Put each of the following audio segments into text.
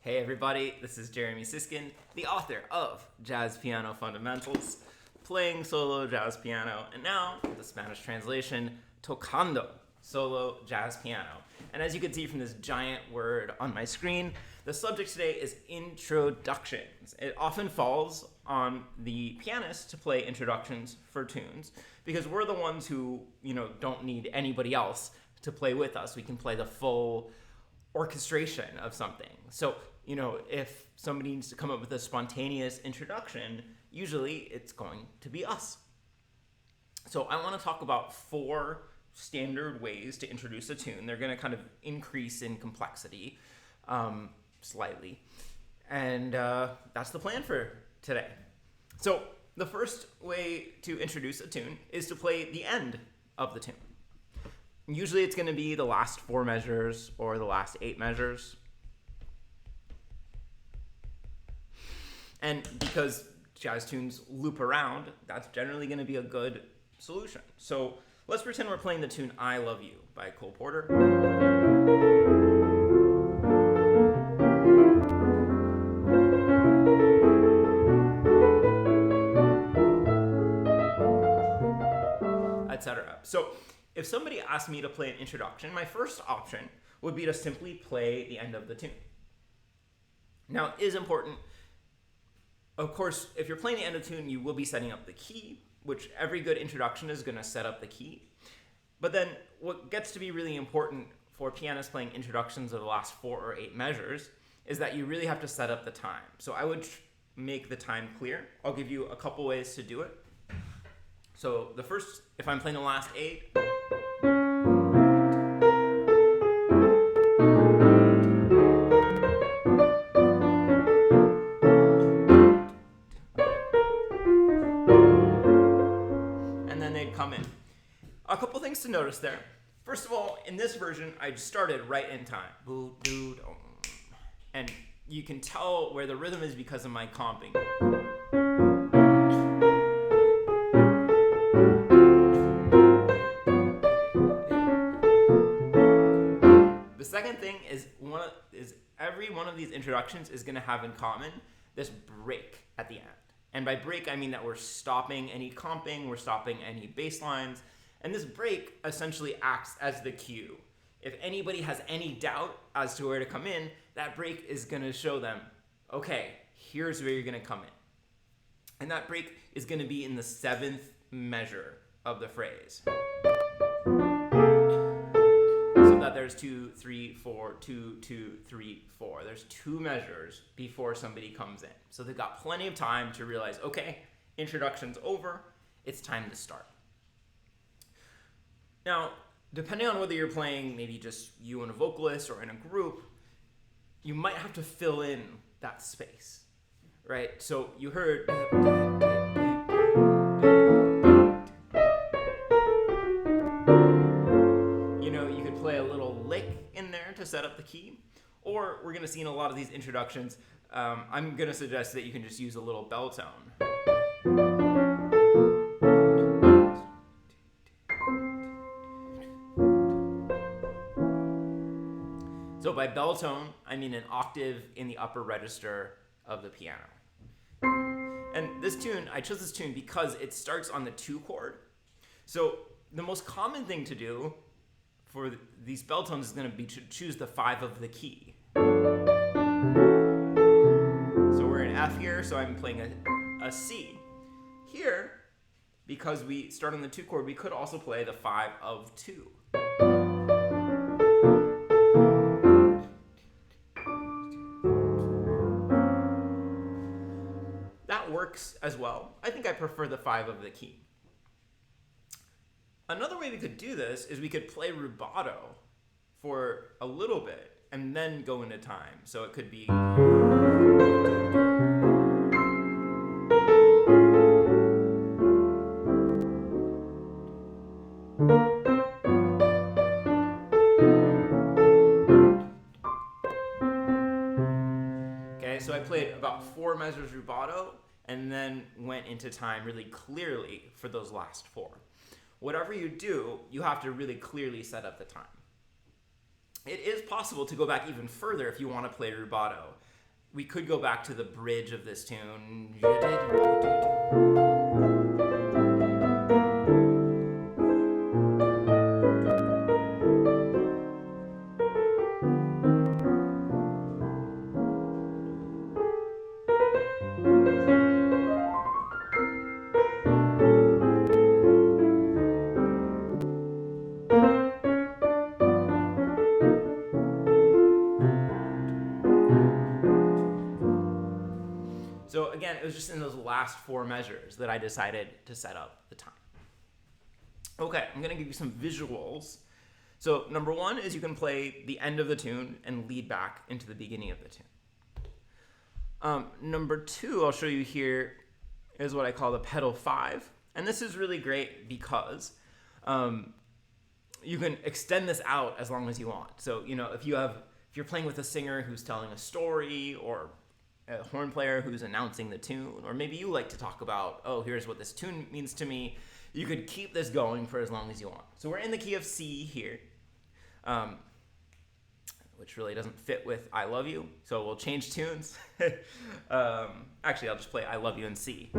Hey everybody, this is Jeremy Siskind, the author of Jazz Piano Fundamentals, playing solo jazz piano, and now the Spanish translation, tocando solo jazz piano. And as you can see from this giant word on my screen, the subject today is introductions. It often falls on the pianist to play introductions for tunes because we're the ones who, don't need anybody else to play with us. We can play the full orchestration of something. So, if somebody needs to come up with a spontaneous introduction, usually it's going to be us. So I want to talk about 4 standard ways to introduce a tune. They're going to kind of increase in complexity slightly. And that's the plan for today. So the first way to introduce a tune is to play the end of the tune. Usually it's going to be the last 4 measures or the last 8 measures. And because jazz tunes loop around, that's generally going to be a good solution. So let's pretend we're playing the tune I Love You by Cole Porter. Etc. So if somebody asked me to play an introduction, my first option would be to simply play the end of the tune. Now, it is important. Of course, if you're playing the end of the tune, you will be setting up the key, which every good introduction is going to set up the key. But then what gets to be really important for pianists playing introductions of the last 4 or 8 measures is that you really have to set up the time. So I would make the time clear. I'll give you a couple ways to do it. So the first, if I'm playing the last 8, come in. A couple things to notice there. First of all, in this version, I started right in time. And you can tell where the rhythm is because of my comping. The second thing is every one of these introductions is going to have in common this break at the end. And by break, I mean that we're stopping any comping, we're stopping any bass lines, and this break essentially acts as the cue. If anybody has any doubt as to where to come in, that break is going to show them, okay, here's where you're going to come in. And that break is going to be in the 7th measure of the phrase. So that there's 2, 3, 4, 2, 2, 3, 4. There's 2 measures before somebody comes in. So they've got plenty of time to realize, okay, introduction's over, it's time to start. Now, depending on whether you're playing maybe just you and a vocalist or in a group, you might have to fill in that space, right? So you heard... you could play a little lick in there to set up the key, or we're going to see in a lot of these introductions, I'm going to suggest that you can just use a little bell tone. So by bell tone, I mean an octave in the upper register of the piano. And this tune, I chose this tune because it starts on the 2 chord. So the most common thing to do for these bell tones is going to be to choose the 5 of the key. So we're in F here, so I'm playing a C. Here, because we start on the 2 chord, we could also play the 5 of 2. That works as well. I think I prefer the 5 of the key. Another way we could do this is we could play rubato for a little bit and then go into time. So it could be... Okay, so I played about 4 measures rubato and then went into time really clearly for those last 4. Whatever you do, you have to really clearly set up the time. It is possible to go back even further if you want to play rubato. we could go back to the bridge of this tune. So again, it was just in those last 4 measures that I decided to set up the time. Okay, I'm gonna give you some visuals. So number 1 is you can play the end of the tune and lead back into the beginning of the tune. Number 2 I'll show you here is what I call the pedal 5. And this is really great because you can extend this out as long as you want. So, if you're playing with a singer who's telling a story, or a horn player who's announcing the tune, or maybe you like to talk about, here's what this tune means to me, you could keep this going for as long as you want. So we're in the key of C here, which really doesn't fit with I Love You, so we'll change tunes. Actually, I'll just play I Love You in C.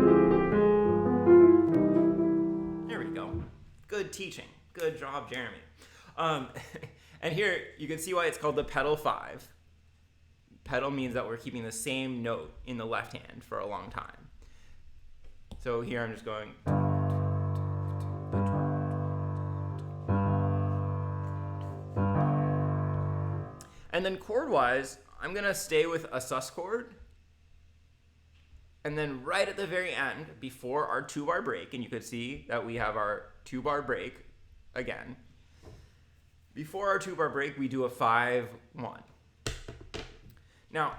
There we go. Good teaching. Good job, Jeremy. And here, you can see why it's called the pedal 5. Pedal means that we're keeping the same note in the left hand for a long time. So here I'm just going. And then chord-wise, I'm gonna stay with a sus chord. And then right at the very end, before our 2-bar break, and you could see that we have our 2-bar break again. Before our 2-bar break, we do a 5-1. Now,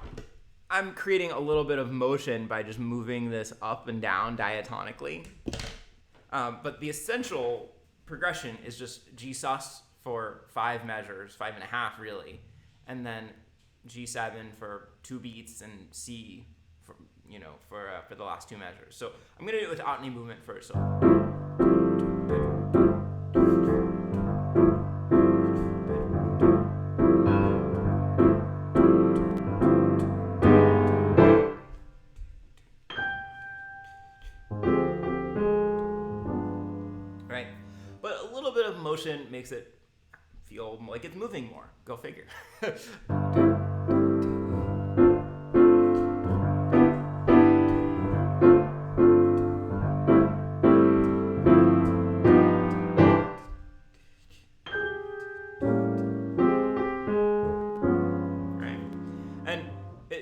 I'm creating a little bit of motion by just moving this up and down diatonically. But the essential progression is just G sus for 5 measures, 5.5 really, and then G7 for 2 beats and C for the last 2 measures. So I'm gonna do it without any movement first. So. Right, but a little bit of motion makes it feel like it's moving more. Go figure.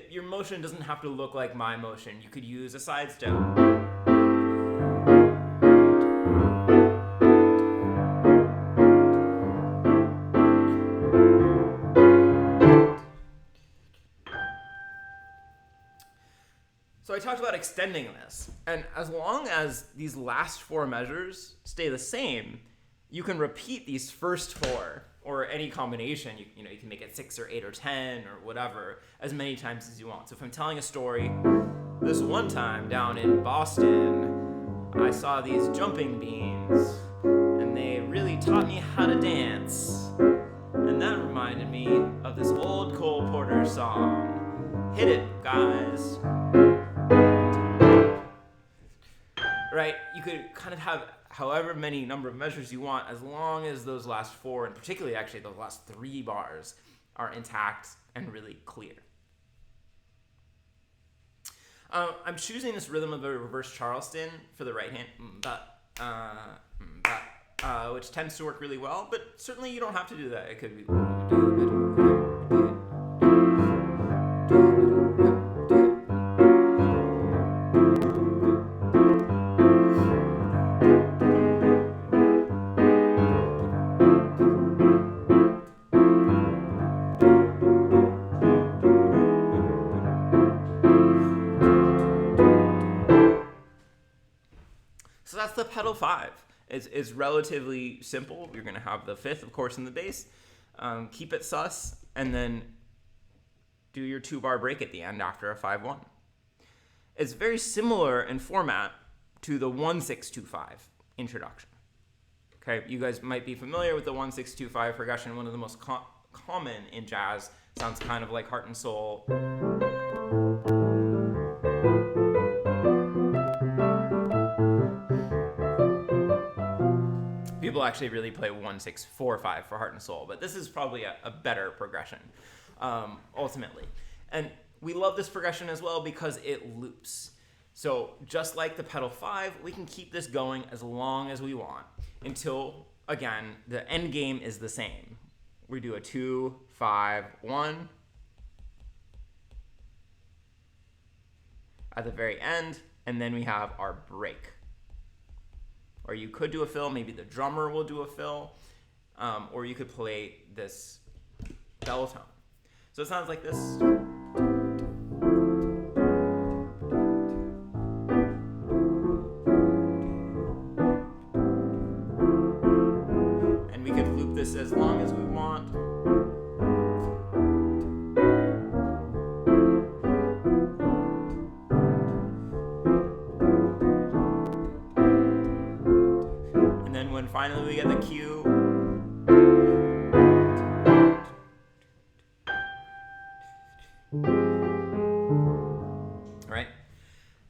Your motion doesn't have to look like my motion. You could use a side step. So I talked about extending this, and as long as these last 4 measures stay the same, you can repeat these first 4, or any combination. You can make it 6 or 8 or 10 or whatever, as many times as you want. So if I'm telling a story, this one time down in Boston, I saw these jumping beans, and they really taught me how to dance. And that reminded me of this old Cole Porter song, Hit It, Guys. Right? You could kind of have however many number of measures you want, as long as those last 4, and particularly actually those last 3 bars, are intact and really clear. I'm choosing this rhythm of a reverse Charleston for the right hand, which tends to work really well, but certainly you don't have to do that. It could be. So that's the pedal 5. It's relatively simple. You're going to have the 5th, of course, in the bass. Keep it sus, and then do your 2-bar break at the end after a 5-1. It's very similar in format to the 1-6-2-5 introduction. Okay, you guys might be familiar with the 1-6-2-5 progression, one of the most common in jazz Sounds kind of like Heart and Soul. People actually really play 1, 6, 4, 5 for Heart and Soul, but this is probably a better progression, ultimately. And we love this progression as well because it loops. So just like the pedal 5, we can keep this going as long as we want until, again, the end game is the same. We do a 2, 5, 1 at the very end, and then we have our break. Or you could do a fill, maybe the drummer will do a fill, or you could play this bell tone. So it sounds like this. And we could loop this as long as we want. When finally we get the cue. All right.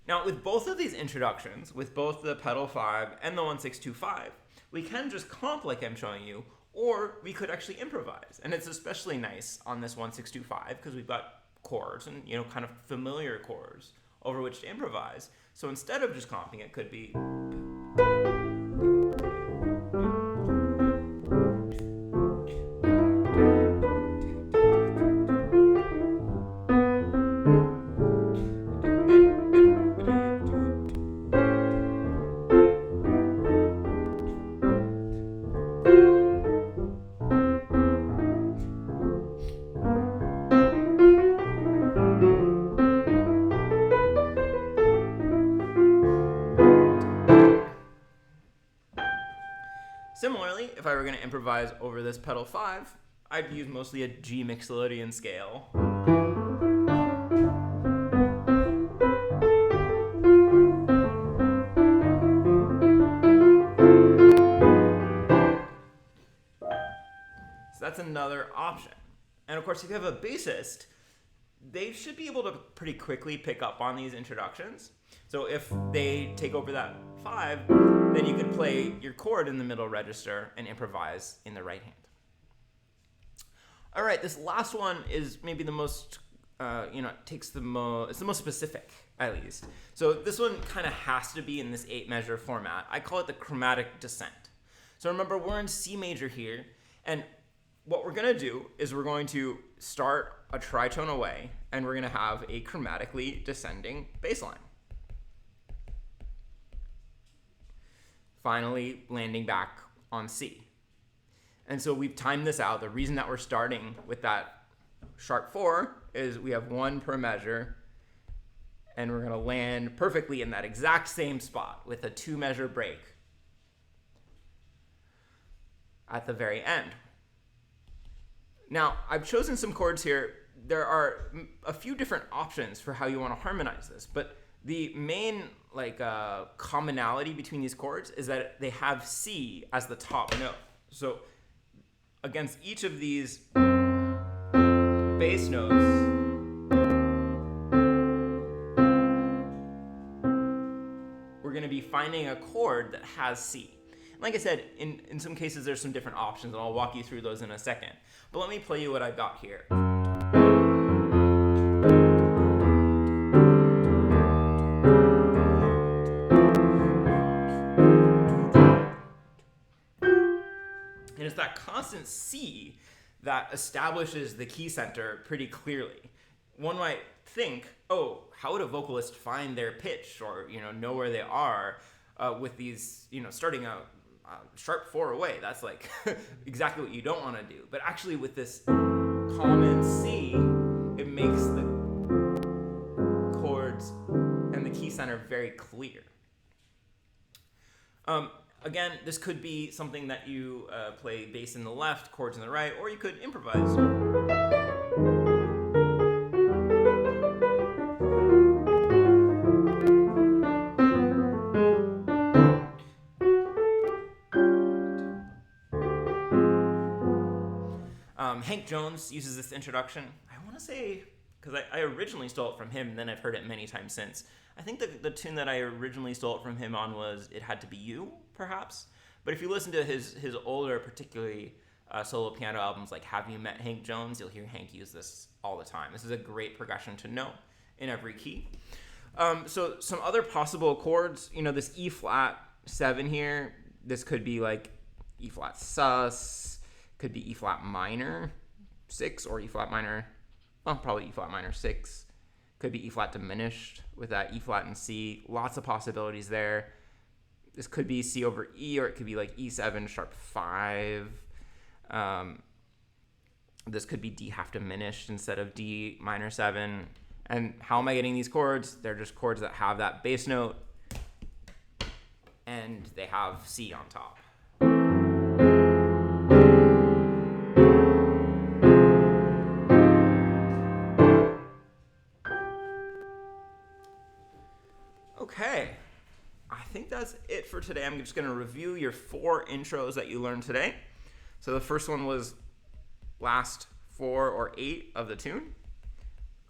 Now with both of these introductions, with both the pedal 5 and the 1, 6, 2, 5, we can just comp like I'm showing you, or we could actually improvise. And it's especially nice on this 1, 6, 2, 5 because we've got chords and, you know, kind of familiar chords over which to improvise. So instead of just comping, it could be Similarly, if I were going to improvise over this pedal 5, I'd use mostly a G Mixolydian scale. So that's another option. And of course, if you have a bassist, they should be able to pretty quickly pick up on these introductions. So if they take over that 5, then you could play your chord in the middle register and improvise in the right hand. All right, this last one is maybe the most, it's the most specific, at least. So this one kind of has to be in this 8-measure format. I call it the chromatic descent. So remember, we're in C major here, and what we're going to do is we're going to start a tritone away, and we're going to have a chromatically descending bass line. Finally, landing back on C. And so we've timed this out. The reason that we're starting with that sharp 4 is we have 1 per measure, and we're going to land perfectly in that exact same spot with a 2-measure break at the very end. Now, I've chosen some chords here. There are a few different options for how you want to harmonize this, but the main commonality between these chords is that they have C as the top note. So against each of these bass notes, we're going to be finding a chord that has C. Like I said, in some cases there's some different options, and I'll walk you through those in a second. But let me play you what I've got here. And it's that constant C that establishes the key center pretty clearly. One might think, oh, how would a vocalist find their pitch or know where they are with these, starting a sharp 4 away? That's like exactly what you don't want to do. But actually with this common C, it makes the chords and the key center very clear. Again, this could be something that you play bass in the left, chords in the right, or you could improvise. Hank Jones uses this introduction. I want to say, because I originally stole it from him, and then I've heard it many times since. I think the tune that I originally stole it from him on was It Had to Be You, perhaps. But if you listen to his older, particularly solo piano albums like Have You Met Hank Jones, you'll hear Hank use this all the time. This is a great progression to know in every key. So some other possible chords, this E flat 7 here, this could be like E flat sus, could be E flat minor 6 or E flat minor, probably E flat minor 6. Could be E flat diminished with that E flat and C. Lots of possibilities there. This could be C over E, or it could be like E7 sharp 5. This could be D half diminished instead of D minor 7. And how am I getting these chords? They're just chords that have that bass note and they have C on top. Okay, I think that's it for today. I'm just going to review your 4 intros that you learned today. So the first one was last 4 or 8 of the tune.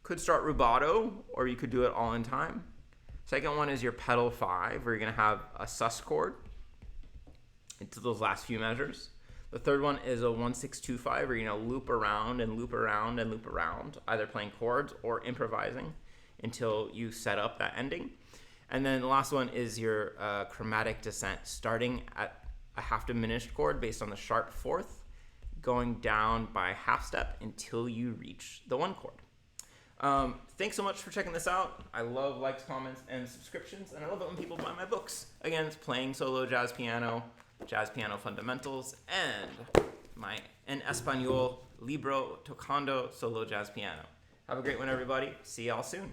Could start rubato, or you could do it all in time. Second one is your pedal 5, where you're going to have a sus chord into those last few measures. The third one is a 1-6-2-5, where you're going to loop around and loop around and loop around, either playing chords or improvising until you set up that ending. And then the last one is your chromatic descent, starting at a half diminished chord based on the sharp 4th, going down by half step until you reach the 1 chord. Thanks so much for checking this out. I love likes, comments, and subscriptions, and I love it when people buy my books. Again, it's Playing Solo Jazz Piano Fundamentals, and my En Español Libro Tocando Solo Jazz Piano. Have a great one, everybody. See y'all soon.